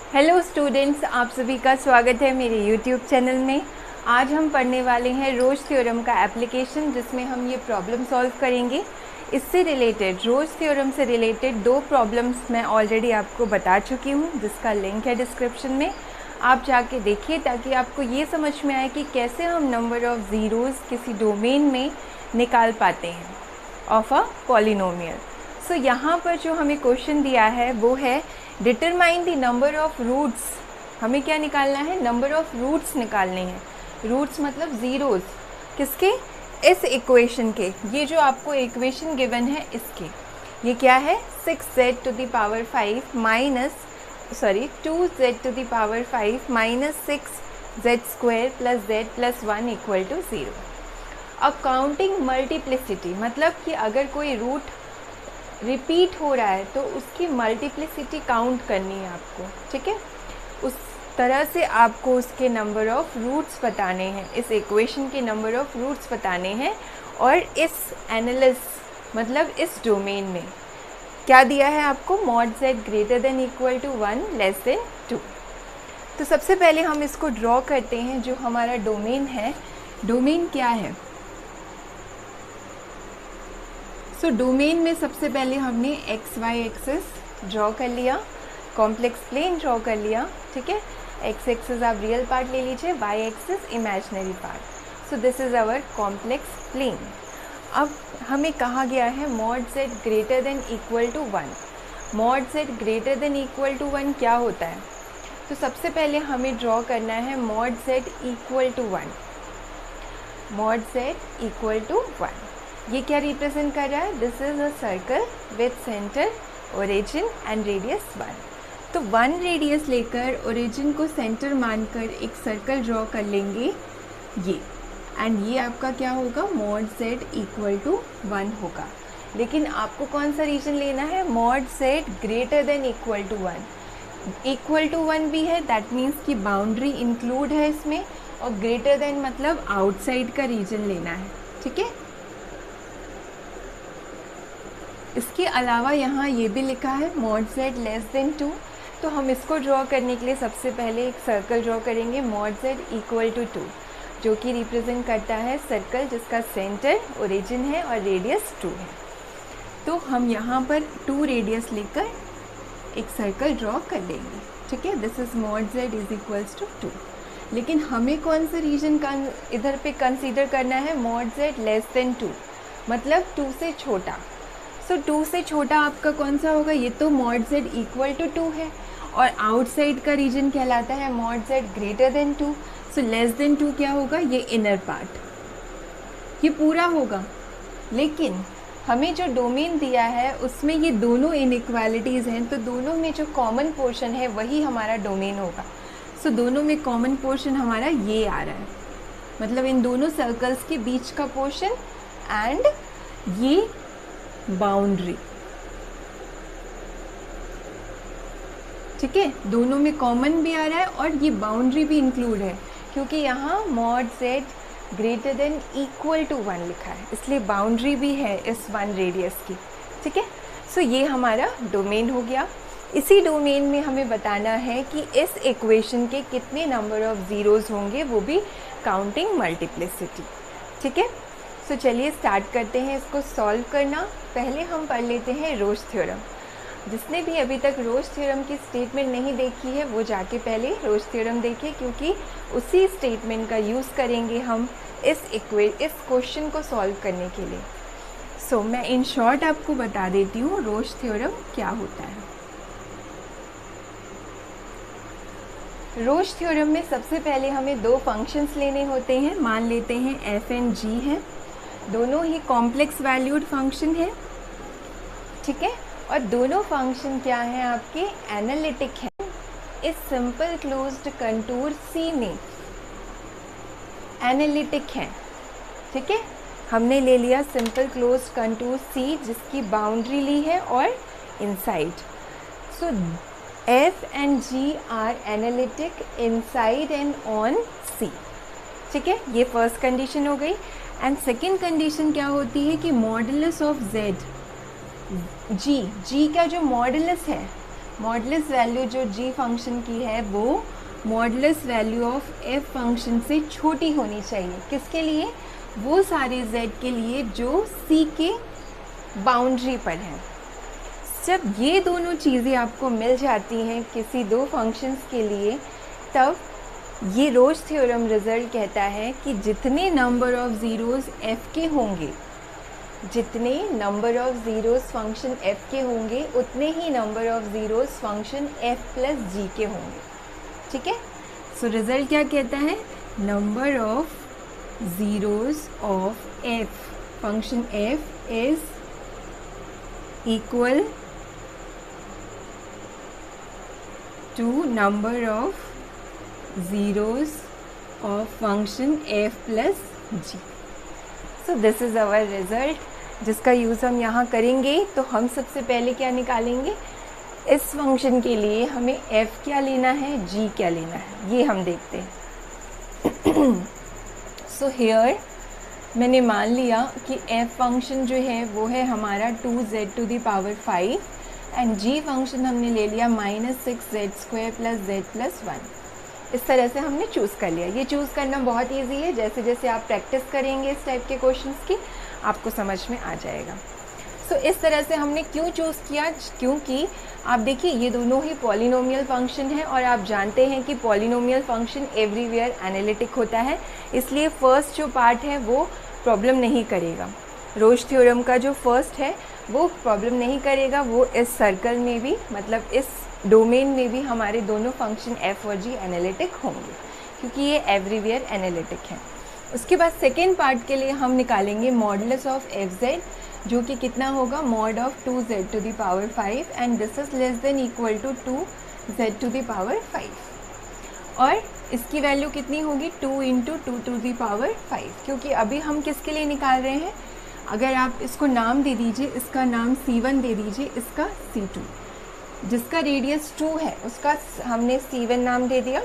Hello students, आप सभी का स्वागत है मेरे यूट्यूब चैनल में। आज हम पढ़ने वाले हैं रोज थ्योरम का एप्लीकेशन, जिसमें हम ये प्रॉब्लम सॉल्व करेंगे। इससे रिलेटेड, रोज थ्योरम से रिलेटेड 2 प्रॉब्लम्स मैं ऑलरेडी आपको बता चुकी हूँ, जिसका लिंक है डिस्क्रिप्शन में। आप जाके देखिए ताकि आपको ये समझ में आए कि कैसे हम नंबर ऑफ़ ज़ीरोज़ किसी डोमेन में निकाल पाते हैं ऑफ अ पॉलिनोमियल। सो यहाँ पर जो हमें क्वेश्चन दिया है वो है determine the number of roots. हमें क्या निकालना है? नंबर ऑफ़ रूट्स निकालने हैं। रूट्स मतलब ज़ीरोज़ किसके? इस इक्वेशन के। ये जो आपको इक्वेशन गिवन है इसके, ये क्या है? 6z to the power 5 minus 2z to the power 5 minus 6z square plus z plus 1 equal to 0। अब काउंटिंग मल्टीप्लिसिटी मतलब कि अगर कोई रूट रिपीट हो रहा है तो उसकी मल्टीप्लिसिटी काउंट करनी है आपको, ठीक है। उस तरह से आपको उसके नंबर ऑफ़ रूट्स बताने हैं, इस इक्वेशन के नंबर ऑफ़ रूट्स बताने हैं। और इस एनालिस मतलब इस डोमेन में क्या दिया है आपको? Mod z greater than equal to 1 less than 2। तो सबसे पहले हम इसको ड्रॉ करते हैं। जो हमारा डोमेन है, डोमेन क्या है? सो डोमेन में सबसे पहले हमने एक्स वाई एक्सिस ड्रॉ कर लिया, कॉम्प्लेक्स प्लेन ड्रॉ कर लिया, ठीक है। एक्स एक्सिस आप रियल पार्ट ले लीजिए, Y axis imaginary part. So this is our complex plane. अब हमें कहा गया है mod z greater than equal to 1। Mod z greater than equal to 1 क्या होता है? तो सबसे पहले हमें ड्रॉ करना है mod z equal to 1। Mod z equal to 1 ये क्या रिप्रेजेंट कर रहा है? This is a circle with centre, origin and radius 1। तो 1 रेडियस लेकर ओरिजिन को सेंटर मानकर एक सर्कल ड्रॉ कर लेंगे ये, एंड ये आपका क्या होगा? मॉड z इक्वल टू 1 होगा। लेकिन आपको कौन सा रीजन लेना है? Mod z greater than equal to 1। Equal to 1 भी है, दैट मीन्स कि बाउंड्री इंक्लूड है इसमें, और ग्रेटर देन मतलब आउटसाइड का रीजन लेना है, ठीक है। इसके अलावा यहाँ ये भी लिखा है मॉड z लेस देन 2। तो हम इसको ड्रॉ करने के लिए सबसे पहले एक सर्कल ड्रॉ करेंगे मॉड z इक्वल टू 2, जो कि रिप्रेजेंट करता है सर्कल जिसका सेंटर, ओरिजिन है और रेडियस 2 है। तो हम यहाँ पर 2 रेडियस लेकर एक सर्कल ड्रॉ कर लेंगे, ठीक है। This is mod z is equals to 2। लेकिन हमें कौन सा रीजन इधर पे कंसीडर करना है? मॉड z लेस देन 2 मतलब 2 से छोटा। सो 2 से छोटा आपका कौन सा होगा? ये तो मॉड z इक्वल टू 2 है, और आउटसाइड का रीजन कहलाता है mod z greater then 2। So less than 2 क्या होगा? ये इनर पार्ट, ये पूरा होगा। लेकिन हमें जो डोमेन दिया है उसमें ये दोनों इनइक्वालिटीज़ हैं, तो दोनों में जो कॉमन पोर्शन है वही हमारा डोमेन होगा। सो दोनों में कॉमन पोर्शन हमारा ये आ रहा है, मतलब इन दोनों सर्कल्स के बीच का पोर्शन एंड ये बाउंड्री, ठीक है। दोनों में कॉमन भी आ रहा है और ये बाउंड्री भी इंक्लूड है, क्योंकि यहाँ mod z greater than equal to 1 लिखा है, इसलिए बाउंड्री भी है इस 1 रेडियस की, ठीक है। सो ये हमारा डोमेन हो गया। इसी डोमेन में हमें बताना है कि इस इक्वेशन के कितने नंबर ऑफ़ ज़ीरोज़ होंगे, वो भी काउंटिंग मल्टीप्लिसिटी, ठीक है। तो चलिए स्टार्ट करते हैं इसको सॉल्व करना। पहले हम पढ़ लेते हैं रोज थ्योरम। जिसने भी अभी तक रोज थ्योरम की स्टेटमेंट नहीं देखी है वो जाके पहले रोज थ्योरम देखे, क्योंकि उसी स्टेटमेंट का यूज़ करेंगे हम इस क्वेश्चन को सॉल्व करने के लिए। सो मैं इन शॉर्ट आपको बता देती हूँ रोज थ्योरम क्या होता है। रोज थ्योरम में सबसे पहले हमें 2 फंक्शंस लेने होते हैं। मान लेते हैं f एंड g है, दोनों ही कॉम्प्लेक्स वैल्यूड फंक्शन है, ठीक है। और दोनों फंक्शन क्या हैं? आपके एनालिटिक हैं। इस सिंपल क्लोज्ड कंटूर C में एनालिटिक हैं, ठीक है। हमने ले लिया सिंपल क्लोज्ड कंटूर C जिसकी बाउंड्री ली है और inside. So f and g are analytic inside and on C, ठीक है। ये फर्स्ट कंडीशन हो गई। एंड सेकेंड कंडीशन क्या होती है कि मॉडुलस ऑफ z, g का जो मॉडुलस है मॉडुलस वैल्यू जो g फंक्शन की है वो modulus value of f function से छोटी होनी चाहिए। किसके लिए? वो सारे z के लिए जो c के बाउंड्री पर हैं। जब ये दोनों चीज़ें आपको मिल जाती हैं किसी दो फंक्शंस के लिए, तब ये रोज थ्योरम रिजल्ट कहता है कि जितने नंबर ऑफ ज़ीरोज़ f के होंगे, जितने number of zeros function f के होंगे, उतने ही number of zeros function f plus g के होंगे। ठीक है, सो रिजल्ट क्या कहता है? Number of zeros of f function f is equal to number of zeros of function f plus g। So this is our result जिसका use हम यहाँ करेंगे। तो हम सबसे पहले क्या निकालेंगे? इस फंक्शन के लिए हमें f क्या लेना है, g क्या लेना है, ये हम देखते हैं। सो हियर मैंने मान लिया कि f फंक्शन जो है वो है हमारा 2z⁵ एंड g फंक्शन हमने ले लिया -6z² + z+1। इस तरह से हमने चूज़ कर लिया। ये चूज़ करना बहुत इजी है, जैसे जैसे आप प्रैक्टिस करेंगे इस टाइप के क्वेश्चंस की आपको समझ में आ जाएगा। सो इस तरह से हमने क्यों चूज़ किया? क्योंकि आप देखिए ये दोनों ही पॉलिनोमियल फंक्शन है और आप जानते हैं कि पॉलिनोमियल फंक्शन एवरीवेयर एनालिटिक होता है, इसलिए फर्स्ट जो पार्ट है वो प्रॉब्लम नहीं करेगा। रोज थ्योरम का जो फर्स्ट है वो प्रॉब्लम नहीं करेगा, वो इस सर्कल में भी, मतलब इस डोमेन में भी हमारे दोनों फंक्शन f और g एनालिटिक होंगे, क्योंकि ये एवरीवेयर एनालिटिक है। उसके बाद सेकेंड पार्ट के लिए हम निकालेंगे मॉडुलस ऑफ fz, जो कि कितना होगा? Mod of 2z⁵ and this is less than equal to 2z⁵ और इसकी वैल्यू कितनी होगी? 2 × 2⁵, क्योंकि अभी हम किसके लिए निकाल रहे हैं? अगर आप इसको नाम दे दीजिए, इसका नाम C1 दे दीजिए, इसका C2। जिसका रेडियस 2 है उसका हमने C1 नाम दे दिया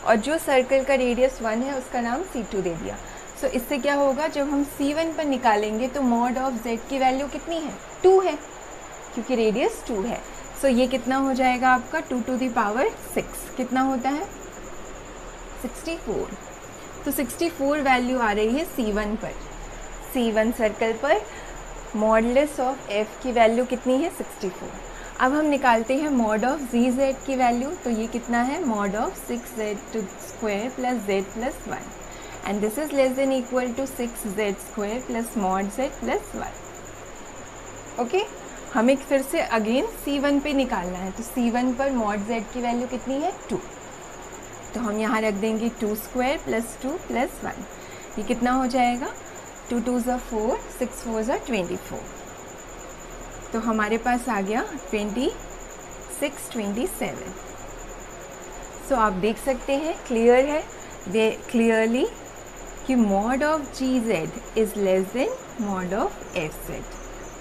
और जो सर्कल का रेडियस 1 है उसका नाम C2 दे दिया। सो इससे क्या होगा? जब हम C1 पर निकालेंगे तो मॉड ऑफ z की वैल्यू कितनी है? 2 है, क्योंकि रेडियस 2 है। सो ये कितना हो जाएगा आपका? 2⁶ कितना होता है? 64। तो 64 वैल्यू आ रही है C1 पर। C1 सर्कल पर मॉडुलस ऑफ f की वैल्यू कितनी है? 64। अब हम निकालते हैं मॉड ऑफ z की वैल्यू, तो ये कितना है? Mod of 6z² + z+1 and this is less than equal to 6z² + mod z+1। Okay, हमें फिर से अगेन C1 पे निकालना है, तो C1 पर मॉड z की वैल्यू कितनी है? 2। तो हम यहाँ रख देंगे 2² + 2 + 1। ये कितना हो जाएगा? 2 × 2 = 4, 6 × 4 = 24। तो हमारे पास आ गया 26, 27। सो आप देख सकते हैं, क्लियर है वे क्लियरली कि mod of gz is less than mod of fz।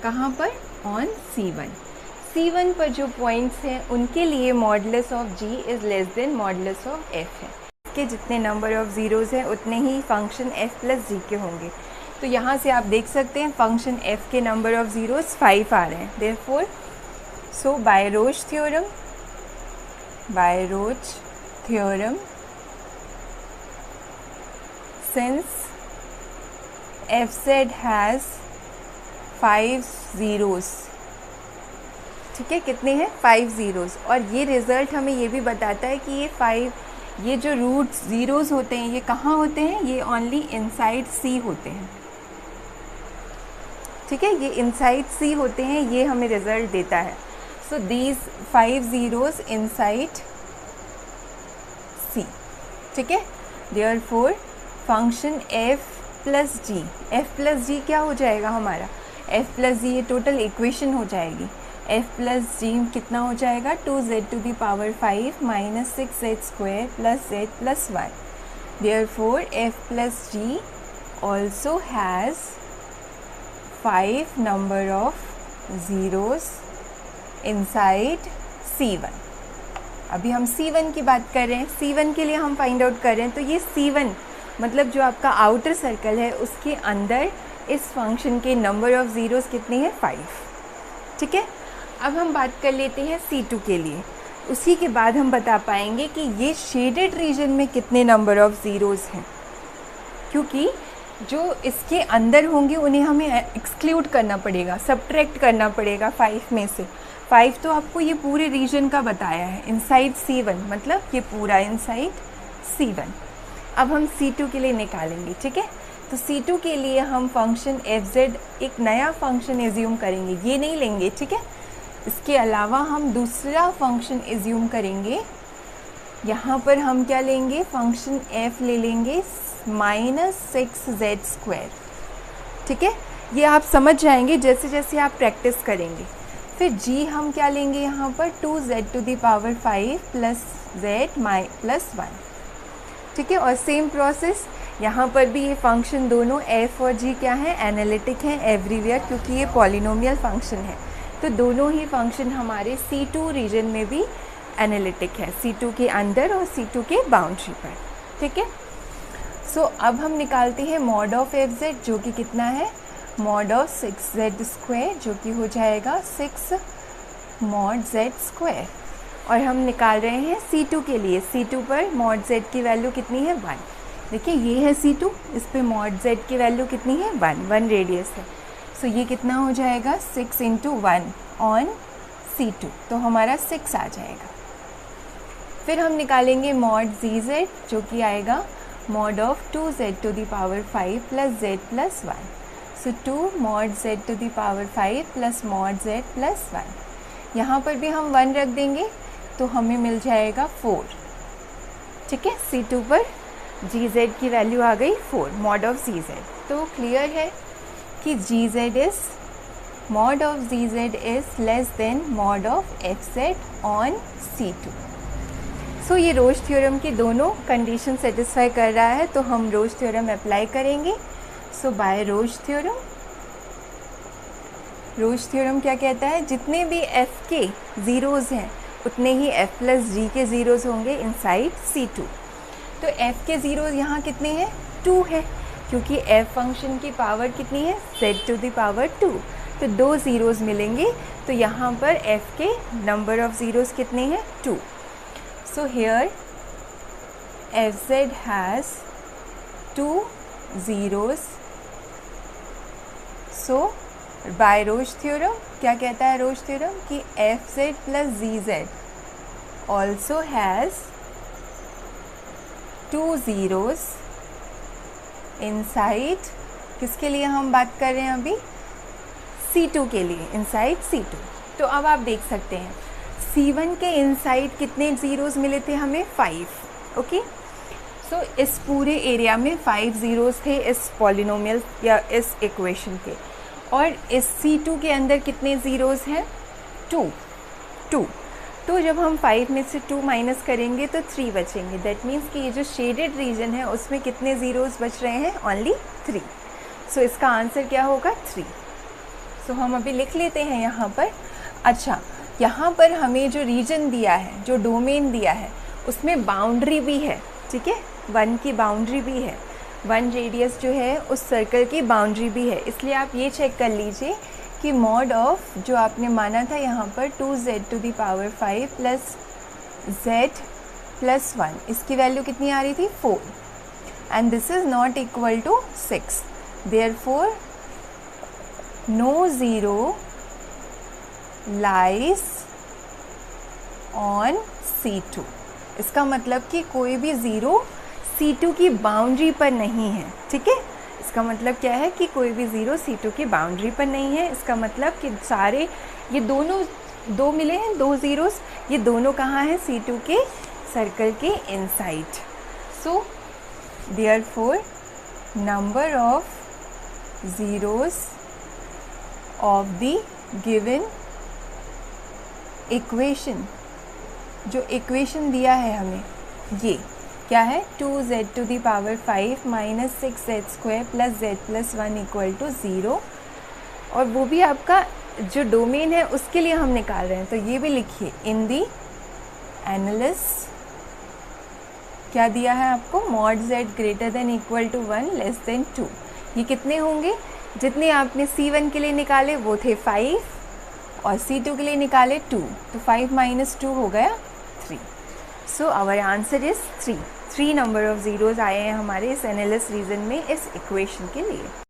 कहाँ पर? On C1। C1 पर जो पॉइंट्स हैं उनके लिए modulus of g is less than modulus of f है। इसके जितने नंबर ऑफ ज़ीरोज़ हैं उतने ही फंक्शन f प्लस g के होंगे। तो यहाँ से आप देख सकते हैं फंक्शन f के नंबर ऑफ ज़ीरोज़ 5 आ रहे हैं। Therefore so by Rouche theorem since fz has 5 zeros, ठीक है, कितने हैं? 5 ज़ीरोज़। और ये रिज़ल्ट हमें ये भी बताता है कि ये जो रूट ज़ीरोज़ होते हैं ये कहाँ होते हैं? ये ओनली इनसाइड C होते हैं, ठीक है, ये इनसाइड C होते हैं, ये हमें रिज़ल्ट देता है। So these 5 zeros inside C, ठीक है। Therefore function f plus g क्या हो जाएगा हमारा? f प्लस g ये टोटल इक्वेशन हो जाएगी। f प्लस जी कितना हो जाएगा? 2z⁵ - 6z² + z+1। Therefore f plus g also has 5 number of zeros inside C1। अभी हम C1 की बात कर रहे हैं, C1 के लिए हम फाइंड आउट कर रहे हैं। तो ये C1 मतलब जो आपका आउटर सर्कल है उसके अंदर इस फंक्शन के नंबर ऑफ़ ज़ीरोज़ कितनी है? 5, ठीक है। अब हम बात कर लेते हैं C2 के लिए। उसी के बाद हम बता पाएंगे कि ये शेडेड रीजन में कितने नंबर ऑफ़ ज़ीरोज़ हैं, क्योंकि जो इसके अंदर होंगे उन्हें हमें एक्सक्लूड करना पड़ेगा, सब्ट्रैक्ट करना पड़ेगा 5 में से। 5 तो आपको ये पूरे रीजन का बताया है, इनसाइड C1, मतलब ये पूरा इनसाइड C1। अब हम C2 के लिए निकालेंगे, ठीक है। तो C2 के लिए हम फंक्शन fz एक नया फंक्शन एज्यूम करेंगे, ये नहीं लेंगे, ठीक है। इसके अलावा हम दूसरा फंक्शन एज्यूम करेंगे। यहाँ पर हम क्या लेंगे, फंक्शन f ले लेंगे -6z², ठीक है। ये आप समझ जाएंगे जैसे जैसे आप प्रैक्टिस करेंगे। फिर g हम क्या लेंगे यहाँ पर 2z⁵ प्लस z +1, ठीक है। और सेम प्रोसेस यहाँ पर भी, ये फंक्शन दोनों f और g क्या हैं, एनालिटिक हैं एवरीवेयर, क्योंकि ये पॉलिनोमियल फंक्शन है। तो दोनों ही फंक्शन हमारे C2 रीजन में भी एनालिटिक है, C2 के अंदर और C2 के बाउंड्री पर, ठीक है। सो अब हम निकालते हैं मॉड ऑफ fz, जो कि कितना है, मॉड ऑफ 6z², जो कि हो जाएगा 6 mod z²। और हम निकाल रहे हैं C2 के लिए। C2 पर मॉड z की वैल्यू कितनी है, 1। देखिए ये है C2, इस पे मॉड z की वैल्यू कितनी है, 1 रेडियस है। सो ये कितना हो जाएगा, 6 × 1 ऑन C2, तो हमारा 6 आ जाएगा। फिर हम निकालेंगे मॉड zz, जो कि आएगा mod of 2z⁵ plus z + 1। So 2 mod z⁵ plus mod z + 1। यहाँ पर भी हम 1 रख देंगे तो हमें मिल जाएगा 4, ठीक है। C2 पर gz की वैल्यू आ गई 4, मॉड ऑफ gz। तो क्लियर है कि mod of gz is less than mod of fz on C2। सो ये रोज थ्योरम की दोनों कंडीशन सेटिस्फाई कर रहा है, तो हम रोज थ्योरम अप्लाई करेंगे। सो बाय रोज थ्योरम क्या कहता है, जितने भी f के ज़ीरोज़ हैं उतने ही f + g के ज़ीरोज़ होंगे इनसाइड C2। तो f के ज़ीरोज़ यहाँ कितने हैं, 2 है, क्योंकि f फंक्शन की पावर कितनी है, z⁵2। तो 2 ज़ीरोज़ मिलेंगे, तो यहाँ पर f के नंबर ऑफ़ ज़ीरोज़ कितने हैं, 2। So here fz has 2 zeros. So by Rouche theorem क्या कहता है रोज थ्योरम, कि fz + gz also has 2 zeros inside, किसके लिए हम बात कर रहे हैं अभी, C2 के लिए, इनसाइड C2। तो अब आप देख सकते हैं C1 के इनसाइड कितने ज़ीरोज़ मिले थे हमें, 5, ओके। सो इस पूरे एरिया में 5 ज़ीरोज़ थे इस पॉलिनोमियल या इस इक्वेशन के। और इस C2 के अंदर कितने ज़ीरोज़ हैं, 2। तो जब हम 5 में से 2 माइनस करेंगे तो 3 बचेंगे। दैट मीन्स कि ये जो शेडेड रीजन है उसमें कितने ज़ीरोज़ बच रहे हैं, ओनली 3। सो इसका आंसर क्या होगा, 3। सो हम अभी लिख लेते हैं यहाँ पर। अच्छा, यहाँ पर हमें जो रीजन दिया है, जो डोमेन दिया है, उसमें बाउंड्री भी है, ठीक है, 1 की बाउंड्री भी है, 1 रेडियस जो है उस सर्कल की बाउंड्री भी है। इसलिए आप ये चेक कर लीजिए कि मॉड ऑफ जो आपने माना था यहाँ पर 2z⁵ प्लस z + 1, इसकी वैल्यू कितनी आ रही थी, 4, and this is not equal to 6। Therefore no zero lies on C2। इसका मतलब कि कोई भी ज़ीरो C2 की बाउंड्री पर नहीं है, ठीक है। इसका मतलब क्या है कि कोई भी ज़ीरो C2 की बाउंड्री पर नहीं है। इसका मतलब कि सारे ये दोनों 2 मिले हैं, 2 ज़ीरोज़, ये दोनों कहाँ हैं, C2 के सर्कल के inside. So therefore number of zeros of the given equation, जो इक्वेशन दिया है हमें, ये क्या है, 2z⁵ minus 6z² plus z + 1 = 0। और वो भी आपका जो डोमेन है उसके लिए हम निकाल रहे हैं, तो ये भी लिखिए, इन दी एनालिस क्या दिया है आपको, mod z > 1 लेस देन 2। ये कितने होंगे, जितने आपने C1 के लिए निकाले वो थे 5, और C2 के लिए निकाले 2, तो 5 माइनस 2 हो गया 3। So our answer is 3 number of zeros आए हैं हमारे इस एनालिसिस रीजन में इस इक्वेशन के लिए।